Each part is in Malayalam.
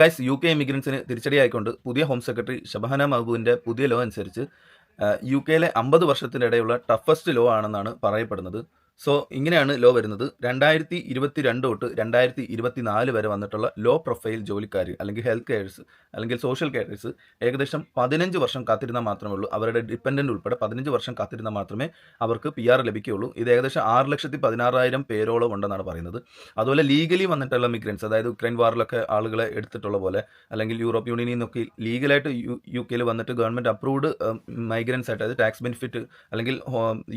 ഗൈസ്, യു കെ ഇമിഗ്രൻസിന് തിരിച്ചടിയായിക്കൊണ്ട് പുതിയ ഹോം സെക്രട്ടറി ഷബാന മഹബൂബിൻ്റെ പുതിയ ലോ അനുസരിച്ച് യു കെയിലെ 50 വർഷത്തിനിടെയുള്ള ടഫസ്റ്റ് ലോ ആണെന്നാണ് പറയപ്പെടുന്നത്. സോ ഇങ്ങനെയാണ് ലോ വരുന്നത്. 2022 തൊട്ട് 2024 വരെ വന്നിട്ടുള്ള ലോ പ്രൊഫൈൽ ജോലിക്കാർ അല്ലെങ്കിൽ ഹെൽത്ത് കെയർസ് അല്ലെങ്കിൽ സോഷ്യൽ കെയർസ് ഏകദേശം 15 വർഷം കാത്തിരുന്നാൽ മാത്രമേ ഉള്ളൂ. അവരുടെ ഡിപ്പെൻഡൻ്റ് ഉൾപ്പെടെ 15 വർഷം കാത്തിരുന്നാൽ മാത്രമേ അവർക്ക് PR ലഭിക്കുകയുള്ളൂ. ഇത് ഏകദേശം 6,16,000 പേരോളം ഉണ്ടെന്നാണ് പറയുന്നത്. അതുപോലെ ലീഗലി വന്നിട്ടുള്ള മിഗ്രൻസ്, അതായത് യുക്രൈൻ വാറിലൊക്കെ ആളുകളെ എടുത്തിട്ടുള്ള പോലെ അല്ലെങ്കിൽ യൂറോപ്പ് യൂണിയനിൽ നിന്നൊക്കെ ലീഗലായിട്ട് യു കെയിൽ വന്നിട്ട് ഗവൺമെൻറ് അപ്രൂവ്ഡ് മൈഗ്രൻസ് ആയിട്ട്, അതായത് ടാക്സ് ബെനിഫിറ്റ് അല്ലെങ്കിൽ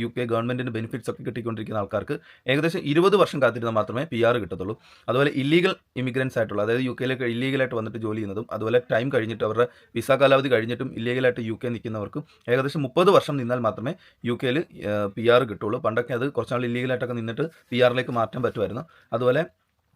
യു കെ ഗവൺമെൻറ്റിൻ്റെ ബെനിഫിറ്റ്സ് ഒക്കെ കിട്ടിക്കൊണ്ടിരിക്കുന്ന ആൾക്കാർക്ക് ഏകദേശം 20 വർഷം കാത്തിരുന്നാൽ മാത്രമേ PR കിട്ടത്തുള്ളൂ. അതുപോലെ ഇല്ലീഗൽ ഇമിഗ്രൻസ് ആയിട്ടുള്ള, അതായത് യു കെയിലേക്ക് ഇല്ലീഗലായിട്ട് വന്നിട്ട് ജോലി ചെയ്യുന്നതും അതുപോലെ ടൈം കഴിഞ്ഞിട്ട് അവരുടെ വിസ കാലാവധി കഴിഞ്ഞിട്ടും ഇല്ലീഗലായിട്ട് യു കെ നിൽക്കുന്നവർക്കും ഏകദേശം 30 വർഷം നിന്നാൽ മാത്രമേ യു കെയിൽ PR കിട്ടുള്ളൂ. പണ്ടൊക്കെ അത് കുറച്ചാൾ ഇല്ലീഗലായിട്ടൊക്കെ നിന്നിട്ട് PR മാറ്റാൻ പറ്റുമായിരുന്നു. അതുപോലെ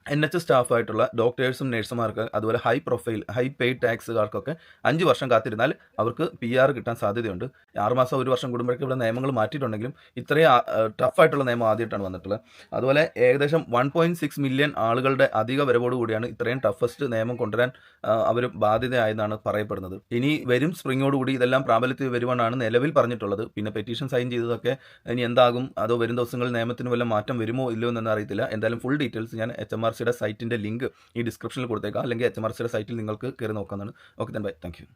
NHS സ്റ്റാഫായിട്ടുള്ള ഡോക്ടേഴ്സും നഴ്സുമാർക്ക്, അതുപോലെ ഹൈ പെയ്ഡ് ടാക്സുകാർക്കൊക്കെ 5 വർഷം കാത്തിരുന്നാൽ അവർക്ക് PR കിട്ടാൻ സാധ്യതയുണ്ട്. 6 മാസം 1 വർഷം കൂടുമ്പോഴേക്കും ഇവിടെ നിയമങ്ങൾ മാറ്റിയിട്ടുണ്ടെങ്കിലും ഇത്രയും ടഫായിട്ടുള്ള നിയമം ആദ്യമായിട്ടാണ് വന്നിട്ടുള്ളത്. അതുപോലെ ഏകദേശം 1.6 മില്യൺ ആളുകളുടെ അധിക വരവോടുകൂടിയാണ് ഇത്രയും ടഫസ്റ്റ് നിയമം കൊണ്ടുവരാൻ അവർ ബാധ്യതയായെന്നാണ് പറയപ്പെടുന്നത്. ഇനി വരും സ്പ്രിങ്ങോടുകൂടി ഇതെല്ലാം പ്രാബല്യത്തിൽ വരുവാനാണ് നിലവിൽ പറഞ്ഞിട്ടുള്ളത്. പിന്നെ പെറ്റീഷൻ സൈൻ ചെയ്തതൊക്കെ ഇനി എന്താകും, അതോ വരും ദിവസങ്ങളിൽ നിയമത്തിന് വല്ല മാറ്റം വരുമോ ഇല്ലയോ എന്നൊന്നും അറിയത്തില്ല. എന്തായാലും ഫുൾ ഡീറ്റെയിൽസ് ഞാൻ HMRC സൈറ്റിൻ്റെ ലിങ്ക് ഈ ഡിസ്ക്രിപ്ഷനിൽ കൊടുത്തേക്കാം, അല്ലെങ്കിൽ HMRC സൈറ്റിൽ നിങ്ങൾക്ക് കയറി നോക്കാവുന്നതാണ്. Okay, bye, thank U.